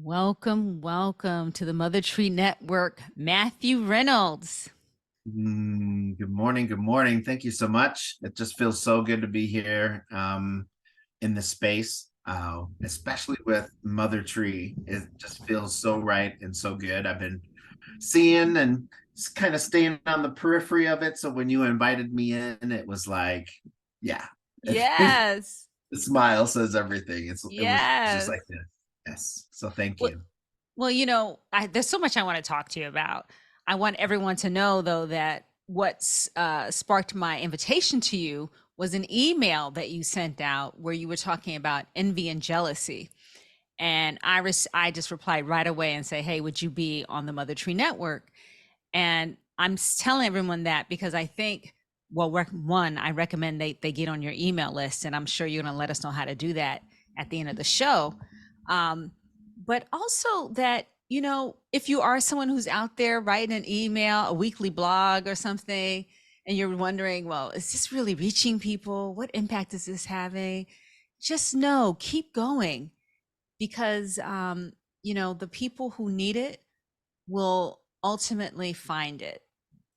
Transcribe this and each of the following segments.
Welcome, welcome to the Mother Tree Network, Matthew Reynolds. Good morning. Good morning. Thank you so much. It just feels so good to be here in this space, especially with Mother Tree. It just feels so right and so good. I've been seeing and kind of staying on the periphery of it. So when you invited me in, it was like, yeah, the Yes, smile says everything. It was just yes. like this. Yes. So thank Well, you. there's so much I want to talk to you about. I want everyone to know, though, that what sparked my invitation to you was an email that you sent out where you were talking about envy and jealousy. And I just replied right away and say, "Hey, would you be on the Mother Tree Network?" And telling everyone that because I think, well, one, I recommend they get on your email list, and I'm sure you're going to let us know how to do that at the end of the show. But also that, if you are someone who's out there writing an email, a weekly blog or something, and you're wondering, well, is this really reaching people? What impact is this having? Just know, keep going because, the people who need it will ultimately find it,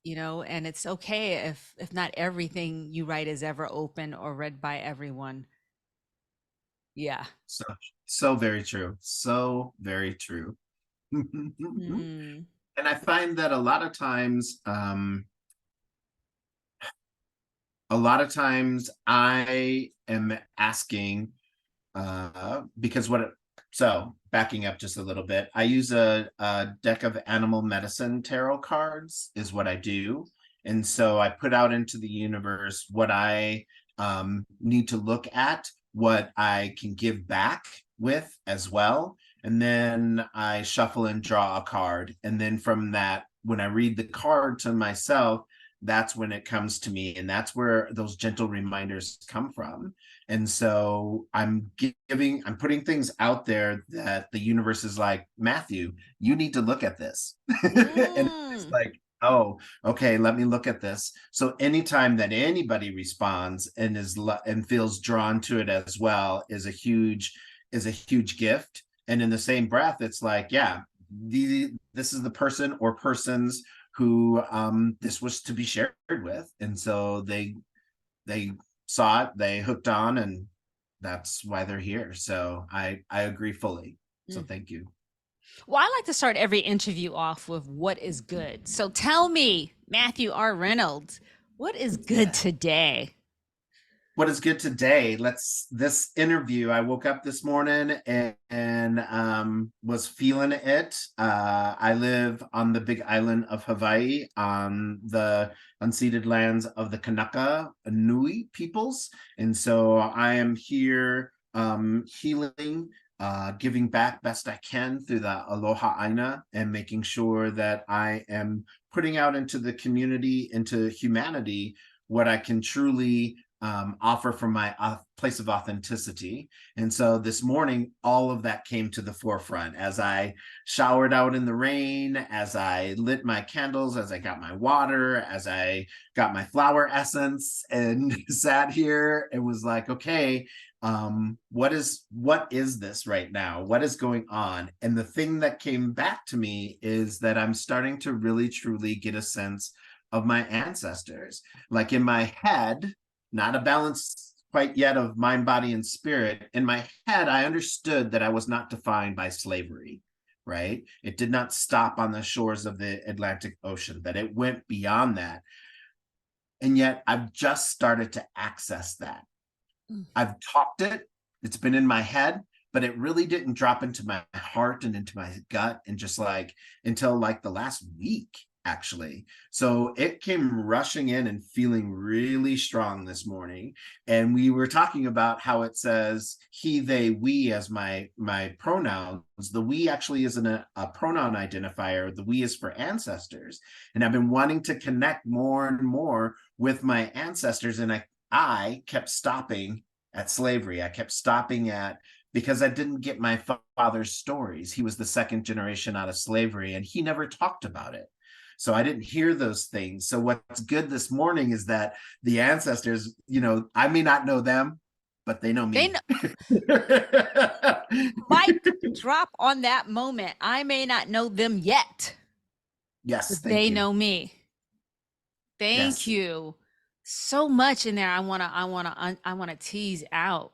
and it's okay if not everything you write is ever open or read by everyone. Yeah. So so very true. So very true. Mm. And I find that a lot of times I am asking, because so backing up just a little bit, I use a deck of animal medicine tarot cards is what I do. And so I put out into the universe what I need to look at, what I can give back with as well. And then I shuffle and draw a card. And then from that, when I read the card to myself, that's when it comes to me. And that's where those gentle reminders come from. And so I'm putting things out there that the universe is like, Matthew, you need to look at this. And it's Mm. like, oh, okay, let me look at this. So anytime that anybody responds and and feels drawn to it as well is a huge gift. And in the same breath, it's like, yeah, this is the person or persons who this was to be shared with. And so they saw it, they hooked on, and that's why they're here. So I agree fully. So Mm. thank you. Well, I like to start every interview off with what is good. So tell me, Matthew R. Reynolds, what is good Yeah. today? What is good today? Let's this interview. I woke up this morning and was feeling it. I live on the big island of Hawaii on the unceded lands of the Kanaka Nui peoples. And so I am here healing, giving back best I can through the Aloha Aina and making sure that I am putting out into the community, into humanity, what I can truly offer from my place of authenticity. And so this morning, all of that came to the forefront as I showered out in the rain, as I lit my candles, as I got my water, as I got my flower essence and sat here and was like, okay, what is this right now? What is going on? And the thing that came back to me is that I'm starting to really truly get a sense of my ancestors. Like in my head, not a balance quite yet of mind, body, and spirit. In my head, I understood that I was not defined by slavery, right? It did not stop on the shores of the Atlantic Ocean, that it went beyond that. And yet I've just started to access that. Mm. I've talked it, it's been in my head, but it really didn't drop into my heart and into my gut and just like until like the last week actually. So it came rushing in and feeling really strong this morning. And we were talking about how it says he, they, we as my pronouns. The we actually isn't a pronoun identifier. The we is for ancestors. And I've been wanting to connect more and more with my ancestors. And I kept stopping at slavery. I kept stopping at because I didn't get my father's stories. He was the second generation out of slavery and he never talked about it. So I didn't hear those things. So what's good this morning is that the ancestors, I may not know them, but they know They me. know, mic drop on that moment. I may not know them yet, Yes, but thank they you. know me. Thank Yes. you. So much in there I want to tease out,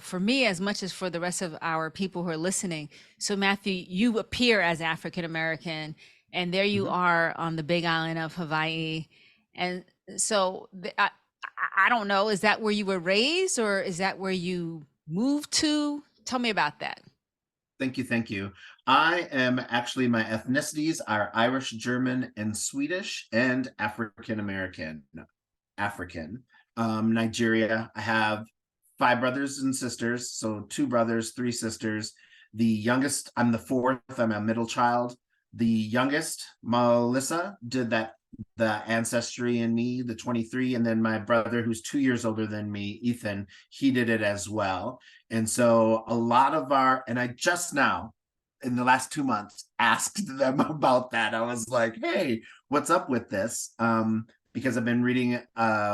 for me as much as for the rest of our people who are listening. So Matthew, you appear as African American, and there you Mhm. are on the big island of Hawaii. And so I don't know, is that where you were raised or is that where you moved to? Tell me about that. Thank you. Thank you. I am actually, my ethnicities are Irish, German, and Swedish, and African American. African. Nigeria. I have five brothers and sisters, so two brothers, three sisters. The youngest, I'm the fourth, I'm a middle child. The youngest, Melissa, did that, the ancestry in me, the 23, and then my brother, who's 2 years older than me, Ethan, he did it as well. And so a lot of our, and I just now, in the last 2 months, asked them about that. I was like, hey, what's up with this? Because I've been reading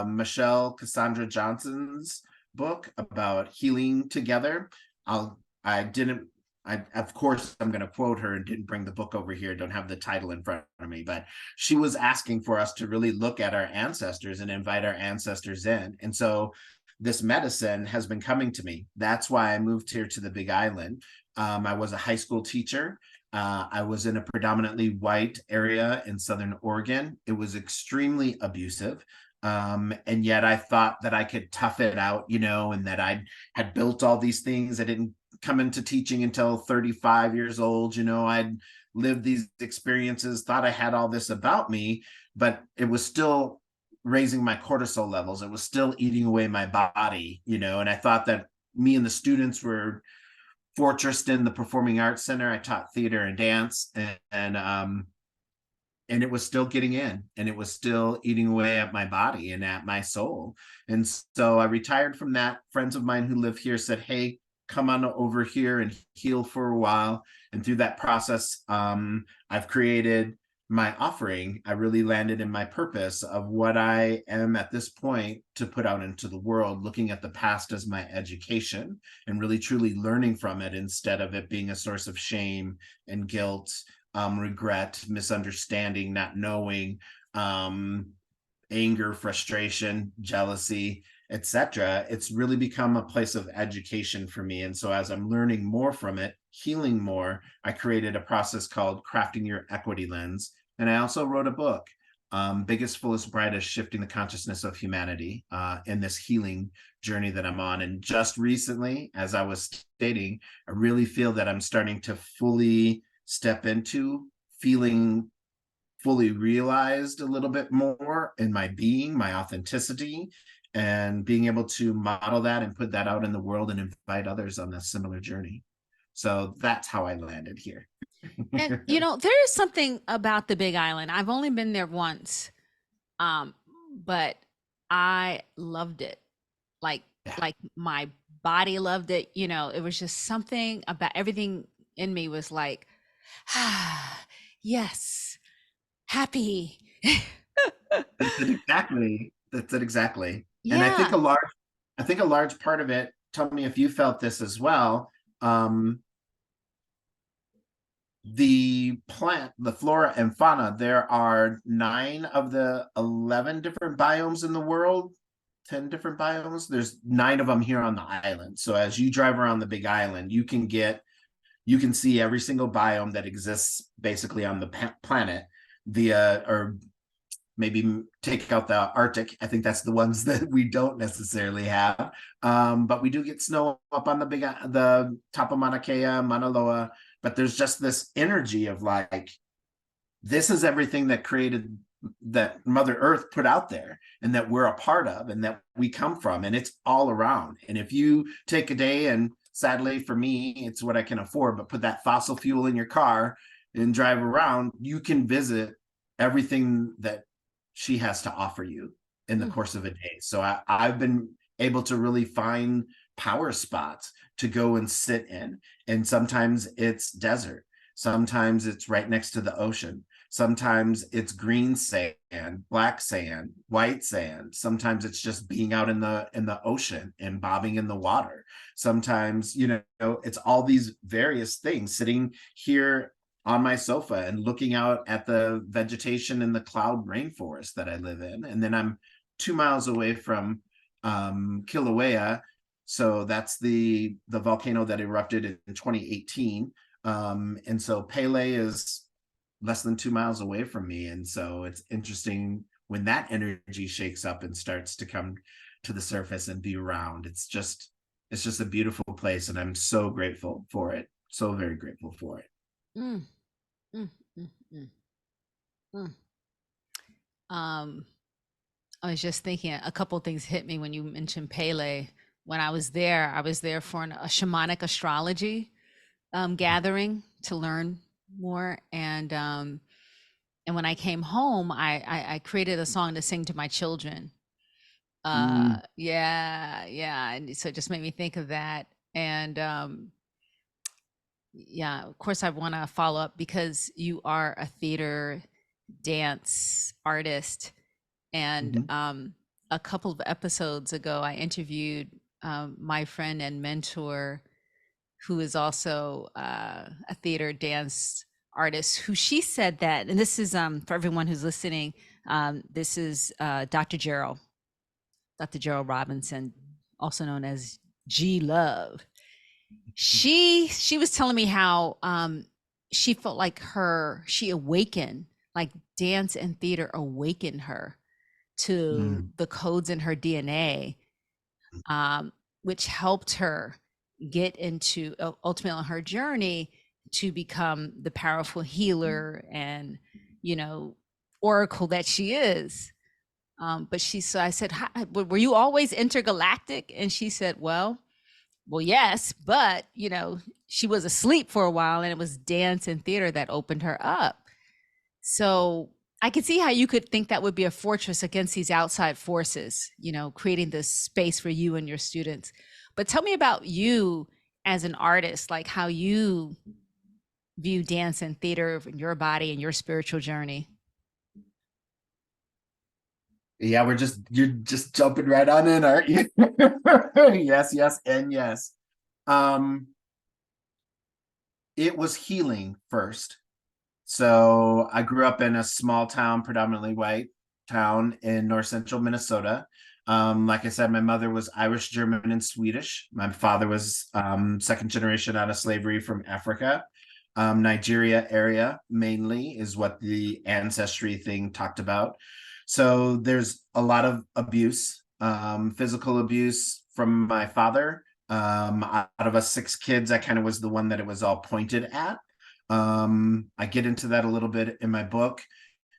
Michelle Cassandra Johnson's book about healing together. I didn't I of course I'm going to quote her and didn't bring the book over here, don't have the title in front of me, but she was asking for us to really look at our ancestors and invite our ancestors in. And so this medicine has been coming to me. That's why I moved here to the Big Island. I was a high school teacher. I was in a predominantly white area in Southern Oregon. It was extremely abusive. And yet I thought that I could tough it out, and that I had built all these things. I didn't come into teaching until 35 years old. I'd lived these experiences, thought I had all this about me, but it was still raising my cortisol levels. It was still eating away my body, and I thought that me and the students were fortressed in the Performing Arts Center. I taught theater and dance, and it was still getting in, and it was still eating away at my body and at my soul. And so I retired from that. Friends of mine who live here said, hey, come on over here and heal for a while. And through that process, I've created my offering. I really landed in my purpose of what I am at this point to put out into the world, looking at the past as my education and really truly learning from it instead of it being a source of shame and guilt, regret, misunderstanding, not knowing, anger, frustration, jealousy, etc. It's really become a place of education for me. And so as I'm learning more from it, healing more, I created a process called Crafting Your Equity Lens. And I also wrote a book, Biggest, Fullest, Brightest, Shifting the Consciousness of Humanity, in this healing journey that I'm on. And just recently, as I was stating, I really feel that I'm starting to fully step into feeling fully realized a little bit more in my being, my authenticity, and being able to model that and put that out in the world and invite others on a similar journey. So that's how I landed here. And there is something about the Big Island. I've only been there once, but I loved it. Like Yeah. like my body loved it. It was just something about everything in me was like, ah, yes, happy. That's it exactly. That's it exactly. And Yeah. I think a large part of it, tell me if you felt this as well. The flora and fauna, there are 9 of the 11 different biomes in the world, 10 different biomes. There's 9 of them here on the island. So as you drive around the Big Island, you can see every single biome that exists basically on the planet via, or maybe take out the Arctic. I think that's the ones that we don't necessarily have. But we do get snow up on the top of Mauna Kea, Mauna Loa. But there's just this energy of like, this is everything that Mother Earth put out there and that we're a part of and that we come from, and it's all around. And if you take a day, and sadly for me, it's what I can afford, but put that fossil fuel in your car and drive around, you can visit everything that she has to offer you in the Mm. course of a day. So I've been able to really find power spots to go and sit in. And sometimes it's desert. Sometimes it's right next to the ocean. Sometimes it's green sand, black sand, white sand. Sometimes it's just being out in the ocean and bobbing in the water. Sometimes, it's all these various things, sitting here on my sofa and looking out at the vegetation in the cloud rainforest that I live in. And then I'm 2 miles away from Kilauea. So that's the volcano that erupted in 2018. And so Pele is less than 2 miles away from me. And so it's interesting when that energy shakes up and starts to come to the surface and be around. It's just a beautiful place. And I'm so grateful for it. So very grateful for it. Mm, mm, mm, mm, mm. Um, I was just thinking a couple things hit me when you mentioned Pele. When I was there for a shamanic astrology gathering to learn more. And when I came home, I created a song to sing to my children. Mm, Yeah, yeah. And so it just made me think of that. And yeah, of course, I want to follow up because you are a theater dance artist. And mhm, a couple of episodes ago, I interviewed my friend and mentor, who is also a theater dance artist, who she said that, and this is for everyone who's listening, this is Dr. Gerald Robinson, also known as G Love. She was telling me how she felt like she awakened, like dance and theater awakened her to mm, the codes in her DNA, um, which helped her get into ultimately on her journey to become the powerful healer and, you know, oracle that she is. So I said, were you always intergalactic? And she said, well, yes, but she was asleep for a while, and it was dance and theater that opened her up. So I could see how you could think that would be a fortress against these outside forces, creating this space for you and your students. But tell me about you as an artist, like how you view dance and theater in your body and your spiritual journey. yeah, you're just jumping right on in, aren't you? Yes, yes, and yes. Um, it was healing first. So I grew up in a small town, predominantly white town in north central Minnesota. Like I said, my mother was Irish, German, and Swedish. My father was second generation out of slavery from Africa. Nigeria area mainly is what the ancestry thing talked about. So there's a lot of abuse, physical abuse from my father. Out of us 6 kids, I kind of was the one that it was all pointed at. I get into that a little bit in my book.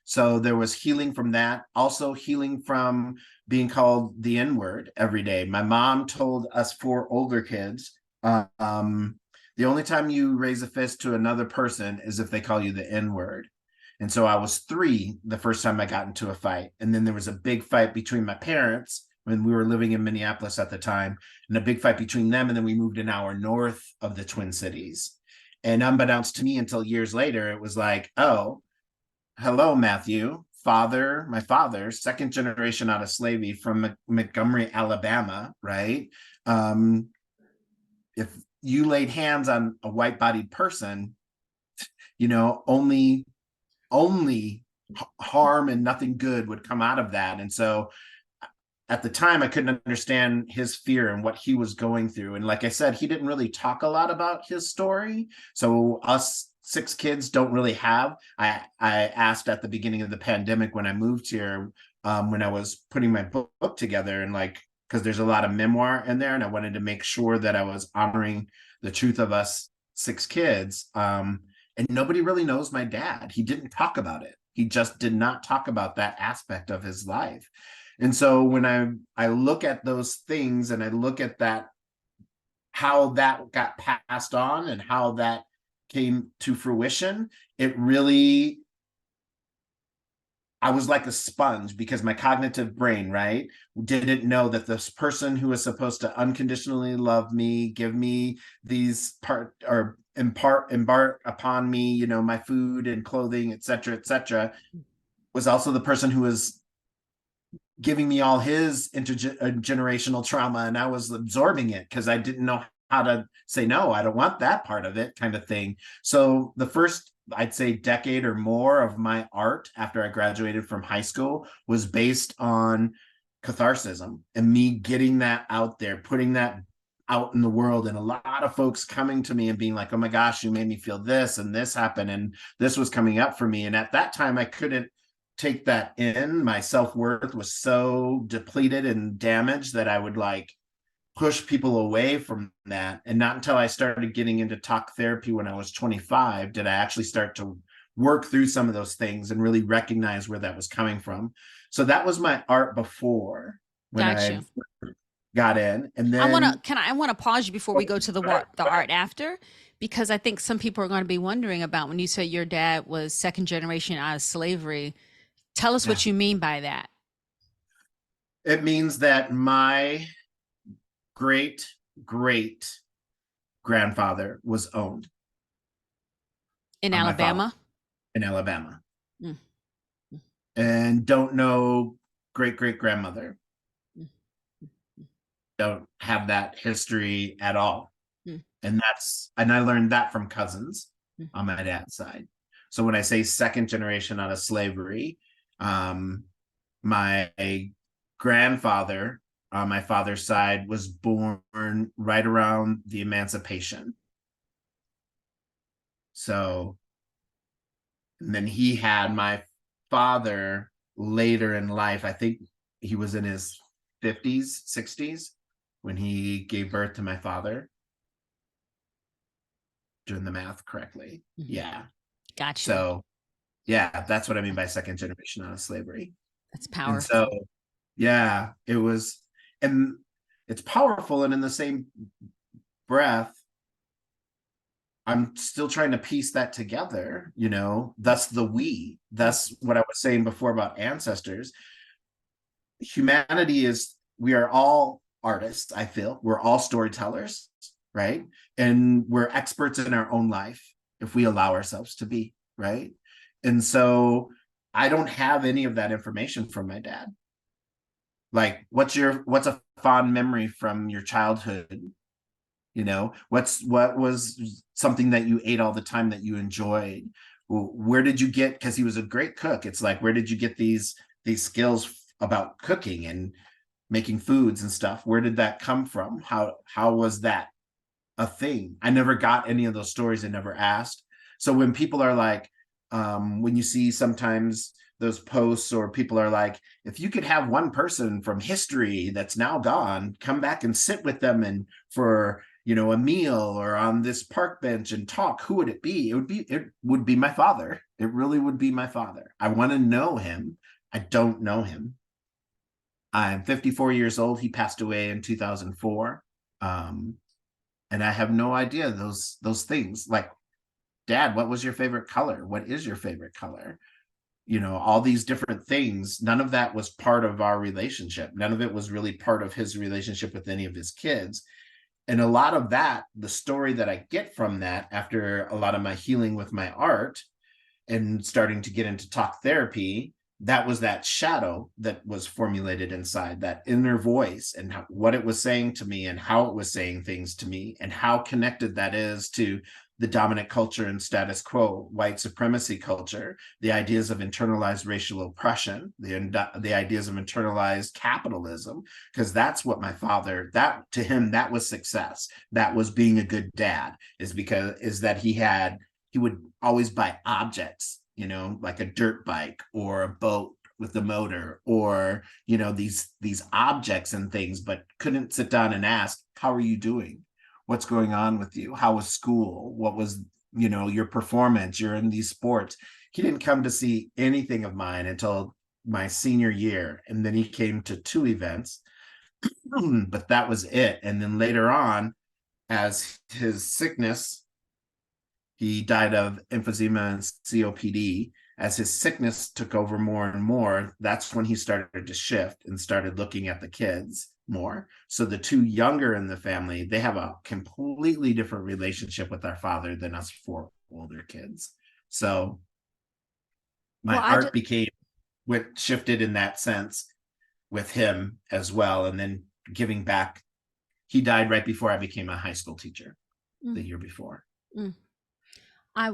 So there was healing from that, also healing from being called the N word every day. My mom told us 4 older kids, the only time you raise a fist to another person is if they call you the N word. And so I was 3 the first time I got into a fight. And then there was a big fight between my parents when we were living in Minneapolis at the time, and a big fight between them. And then we moved an hour north of the Twin Cities. And unbeknownst to me, until years later, it was like, oh, hello, Matthew. My father, second generation out of slavery from Montgomery, Alabama, right? Um, if you laid hands on a white-bodied person, only harm and nothing good would come out of that. And so at the time I couldn't understand his fear and what he was going through. And like I said, he didn't really talk a lot about his story. So us 6 kids don't really have. I asked at the beginning of the pandemic when I moved here, when I was putting my book together, and because there's a lot of memoir in there, and I wanted to make sure that I was honoring the truth of us 6 kids. And nobody really knows my dad. He didn't talk about it. He just did not talk about that aspect of his life. And so when I look at those things and I look at that, how that got passed on and how that came to fruition, it really I was like a sponge because my cognitive brain, right, didn't know that this person who was supposed to unconditionally love me, give me these part or embark upon me, you know, my food and clothing, et cetera, was also the person who was giving me all his intergenerational trauma, and I was absorbing it because I didn't know how to say no. I don't want that part of it, kind of thing. So the first, I'd say, decade or more of my art after I graduated from high school was based on catharsis and me getting that out there, putting that out in the world, and a lot of folks coming to me and being like, oh my gosh, you made me feel this and this happened and this was coming up for me. And at that time I couldn't take that in. My self-worth was so depleted and damaged that I would like push people away from that. And not until I started getting into talk therapy when I was 25 did I actually start to work through some of those things and really recognize where that was coming from. So that was my art before, when Got I you. got in. And I want then to I want to pause you before we go to go ahead, the go ahead. art after, because I think some people are going to be wondering about when you say your dad was second generation out of slavery. Tell us Yeah. what you mean by that. It means that my great great grandfather was owned In on my father Alabama. in Alabama, Mm, and don't know great great grandmother, mm, don't have that history at all. mm, And I learned that from cousins mm. on my dad's side. So when I say second generation out of slavery, um my grandfather on my father's side was born right around the emancipation. So, and then he had my father later in life. I think he was in his 50s, 60s when he gave birth to my father, doing the math correctly. Mhm. Yeah. Got you. So, yeah, that's what I mean by second generation out of slavery. That's And so, powerful. yeah, it was, and it's powerful. And in the same breath, I'm still trying to piece that together, you know, thus the we. That's what I was saying before about ancestors. Humanity is, we are all artists, I feel. We're all storytellers, right? And we're experts in our own life if we allow ourselves to be, right? And so I don't have any of that information from my dad. Like, what's a fond memory from your childhood? You know, what was something that you ate all the time that you enjoyed? Where did you get, because he was a great cook, it's like, where did you get these skills about cooking and making foods and stuff? Where did that come from? How was that a thing? I never got any of those stories. I never asked. So when people are like, when you see sometimes those posts or people are like, if you could have one person from history that's now gone, come back and sit with them and for, you know, a meal or on this park bench and talk, who would it be? It would be my father. It really would be my father. I want to know him. I don't know him. I'm 54 years old. He passed away in 2004. Um, and I have no idea those things. Like, Dad, what was your favorite color? What is your favorite color? You know, all these different things. None of that was part of our relationship. None of it was really part of his relationship with any of his kids. And a lot of that, the story that I get from that after a lot of my healing with my art and starting to get into talk therapy, that was that shadow that was formulated inside, that inner voice, and what it was saying to me and how it was saying things to me and how connected that is to the dominant culture and status quo, white supremacy culture, the ideas of internalized racial oppression, the ideas of internalized capitalism, because that's what my father, that to him, that was success. That was being a good dad, is that he would always buy objects, you know, like a dirt bike or a boat with the motor, or, you know, these objects and things, but couldn't sit down and ask, how are you doing? What's going on with you? How was school? What was, you know, your performance? You're in these sports. He didn't come to see anything of mine until my senior year. And then he came to 2 events, but that was it. And then later on, as his sickness, he died of emphysema and COPD. as his sickness took over more and more, that's when he started to shift and started looking at the kids more. So the two younger in the family, they have a completely different relationship with our father than us four older kids. So my Well, I heart just, became what shifted in that sense with him as well. And then giving back, he died right before I became a high school teacher mm, the year before. mm. I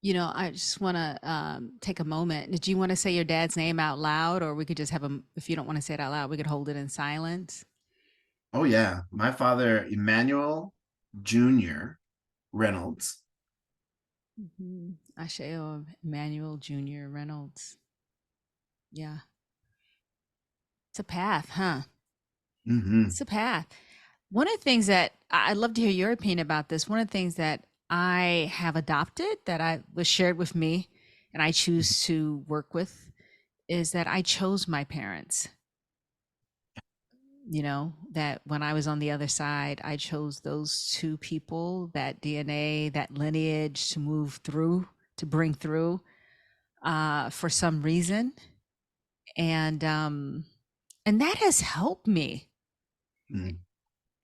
I just want to take a moment. Did you want to say your dad's name out loud, or we could just have him? If you don't want to say it out loud, we could hold it in silence. Oh yeah, my father, Emmanuel Jr. Reynolds. Asheo Emmanuel Jr. Reynolds. Yeah, it's a path, huh? Mm-hmm. It's a path. One of the things that I'd love to hear your opinion about this. One of the things that I have adopted that I was shared with me, and I choose to work with, is that I chose my parents. That when I was on the other side, I chose those two people, that DNA, that lineage to move through, to bring through, for some reason. And that has helped me. Mm.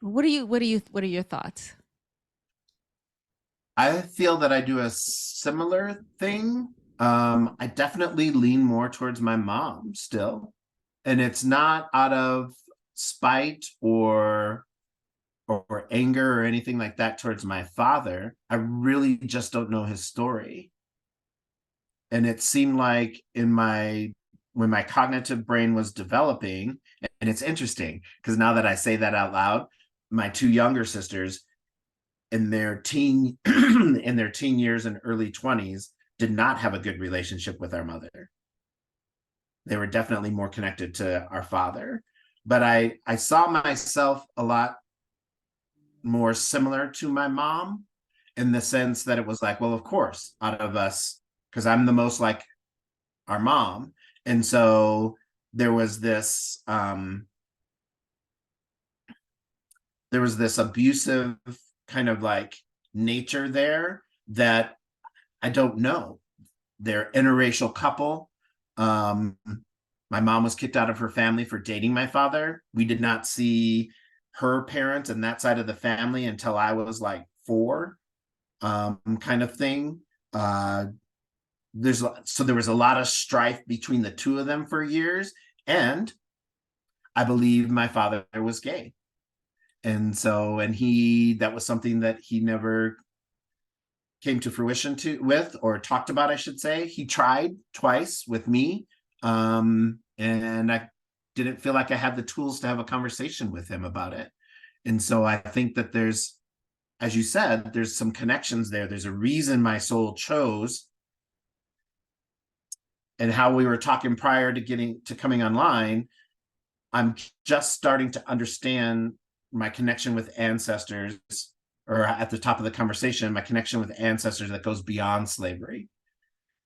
What are your thoughts? I feel that I do a similar thing. I definitely lean more towards my mom still, and it's not out of spite or anger or anything like that towards my father. I really just don't know his story. And it seemed like in my when my cognitive brain was developing, and it's interesting because now that I say that out loud, my two younger sisters in their teen in their teen years and early 20s did not have a good relationship with our mother. They were definitely more connected to our father. But I saw myself a lot more similar to my mom in the sense that it was like, well, of course, out of us, because I'm the most like our mom. And so there was this there was this abusive kind of like nature there that I don't know. They're interracial couple. Um, my mom was kicked out of her family for dating my father. We did not see her parents and that side of the family until I was like four, kind of thing. Uh, there was a lot of strife between the two of them for years, and I believe my father was gay, and he that was something that he never came to fruition to with or talked about, I should say. He tried twice with me, and I didn't feel like I had the tools to have a conversation with him about it. And so I think that there's, as you said, there's some connections there. There's a reason my soul chose, and how we were talking prior to getting to coming online. I'm just starting to understand my connection with ancestors, or at the top of the conversation, my connection with ancestors that goes beyond slavery.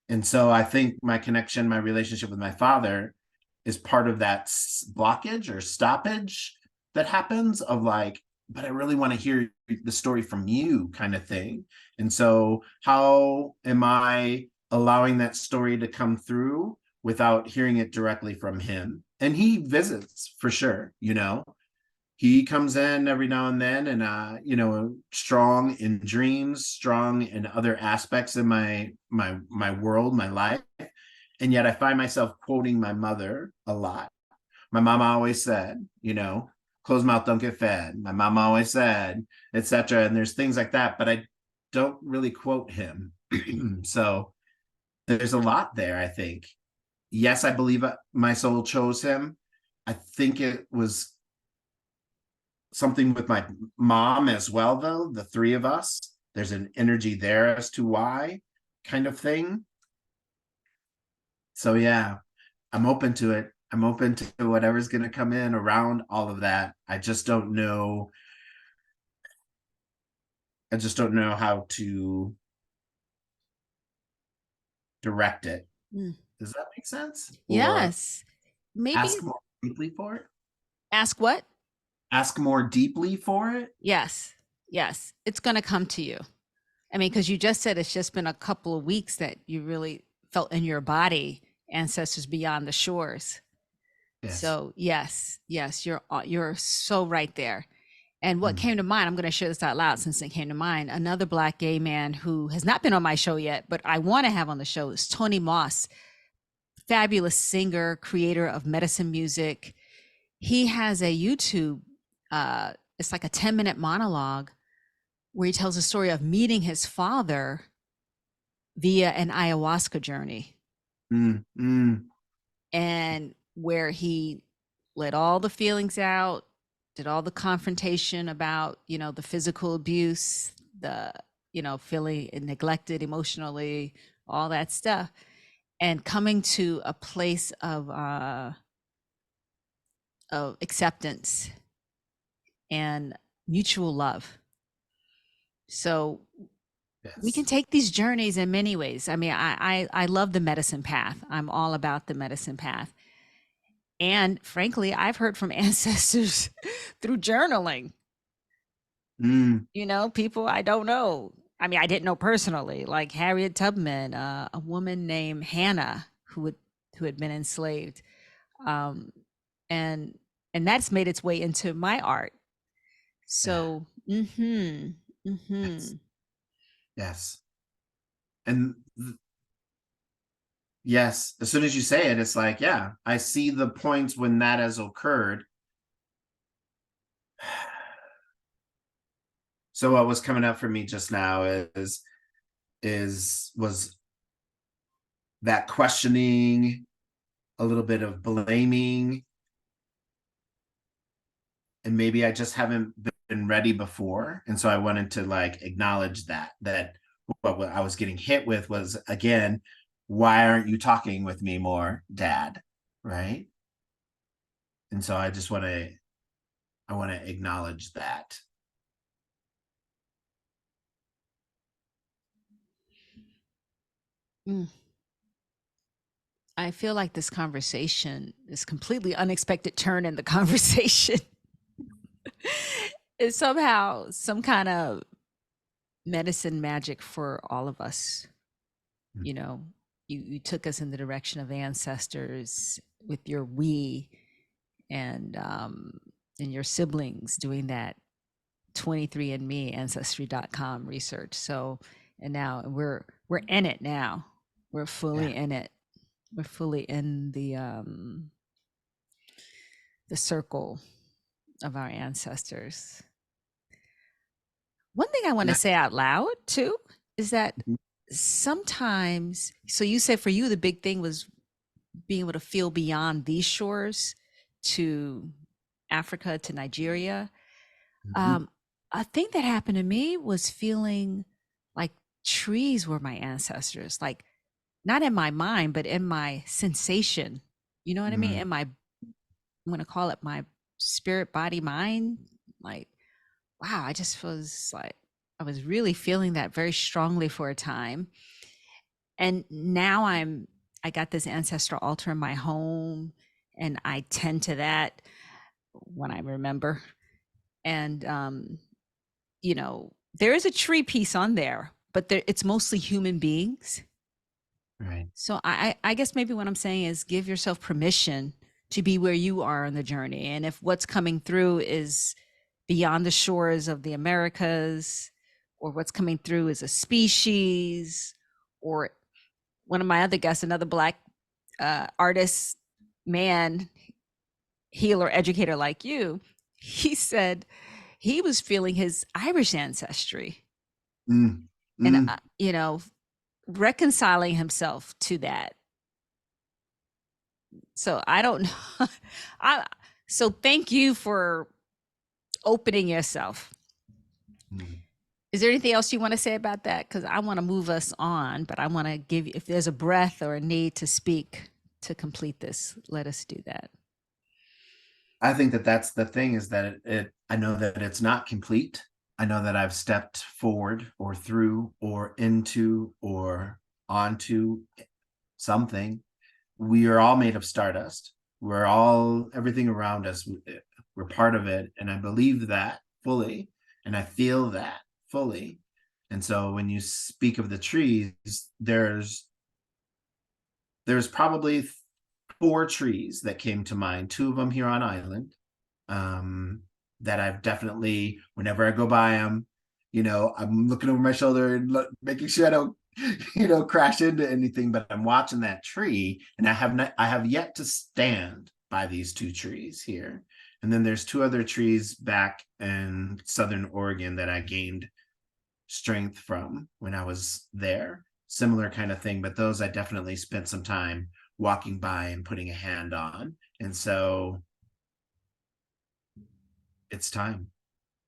And so I think my connection, my relationship with my father is part of that blockage or stoppage that happens of like, but I really want to hear the story from you kind of thing. And so how am I allowing that story to come through without hearing it directly from him? And he visits for sure, he comes in every now and then, and strong in dreams, strong in other aspects of my world, my life. And yet I find myself quoting my mother a lot. My mama always said, closed mouth don't get fed. My mama always said, etc. And there's things like that, but I don't really quote him. So there's a lot there, I think. Yes, I believe my soul chose him. I think it was something with my mom as well, though. The three of us, there's an energy there as to why, kind of thing. So yeah, I'm open to it. I'm open to whatever's going to come in around all of that. I just don't know. I just don't know how to direct it. Mm. Does that make sense? Or Yes. Maybe ask more deeply for it? ask what? Ask more deeply for it? Yes. Yes. It's going to come to you. I mean, because you just said it's just been a couple of weeks that you really felt in your body ancestors beyond the shores. Yes. So yes, yes, you're so right there. And what Mm. came to mind, I'm going to share this out loud since it came to mind. Another Black gay man who has not been on my show yet, but I want to have on the show is Tony Moss, fabulous singer, creator of medicine music. He has a YouTube, it's like a 10-minute monologue where he tells the story of meeting his father via an ayahuasca journey, Mm. Mm. and where he let all the feelings out, did all the confrontation about, the physical abuse, the, feeling neglected emotionally, all that stuff, and coming to a place of acceptance and mutual love. So we can Yes. take these journeys in many ways. I mean, I love the medicine path. I'm all about the medicine path. And frankly, I've heard from ancestors through journaling, Mm. people I don't know. I mean, I didn't know personally, like Harriet Tubman, a woman named Hannah who had been enslaved. Um, and and that's made its way into my art. Yeah. So, Yes. Yes. And yes, as soon as you say it, it's like, yeah, I see the points when that has occurred. So what was coming up for me just now was that questioning, a little bit of blaming, and maybe I just haven't been ready before. And so I wanted to like acknowledge that what I was getting hit with was, again, why aren't you talking with me more, Dad? Right. And so I want to acknowledge that. mm, I feel like this conversation, this completely unexpected turn in the conversation, is somehow some kind of medicine magic for all of us. You know, you took us in the direction of ancestors with your we, and your siblings doing that 23andme ancestry.com research. So, and now we're in it now. We're Yeah. fully in it. We're fully in the circle of our ancestors. One thing I want And to I, say out loud too is that sometimes, so you said for you the big thing was being able to feel beyond these shores to Africa, to Nigeria. Mhm. Um, a thing that happened to me was feeling like trees were my ancestors, like not in my mind, but in my sensation. You know what I mean? Mm. In my, I'm going to call it my spirit, body, mind. Like, wow, I just was like, I was really feeling that very strongly for a time. And now I got this ancestral altar in my home, and I tend to that when I remember. And, there is a tree piece on there, but it's mostly human beings. Right. So I guess maybe what I'm saying is give yourself permission to be where you are on the journey. And if what's coming through is beyond the shores of the Americas, or what's coming through is a species, or one of my other guests, another Black artist, man, healer, educator like you, he said he was feeling his Irish ancestry, Mm. and, Mm. reconciling himself to that. So I don't know. I so thank you for opening yourself. Mm. Is there anything else you want to say about that? Because I want to move us on, but I want to give you, if there's a breath or a need to speak to complete this, let us do that. I think that that's the thing, is that I know that it's not complete. I know that I've stepped forward or through or into or onto something. We are all made of stardust. We're all, everything around us, we're part of it. And I believe that fully. And I feel that fully. And so when you speak of the trees, there's probably four trees that came to mind, two of them here on island, that I've definitely, whenever I go by them, I'm looking over my shoulder and making sure I don't, crash into anything, but I'm watching that tree, and I have yet to stand by these two trees here. And then there's two other trees back in Southern Oregon that I gained strength from when I was there. Similar kind of thing, but those I definitely spent some time walking by and putting a hand on. And so it's time.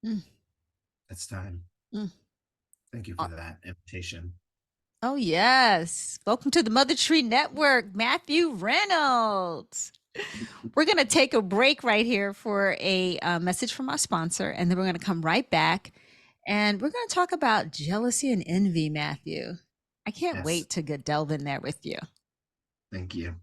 Mm, It's time. mm. Thank you for that invitation. Oh, yes. Welcome to the Mother Tree Network, Matthew Reynolds. We're going to take a break right here for a message from our sponsor, and then we're going to come right back and we're going to talk about jealousy and envy, Matthew. I can't Yes. wait to delve in there with you. Thank you.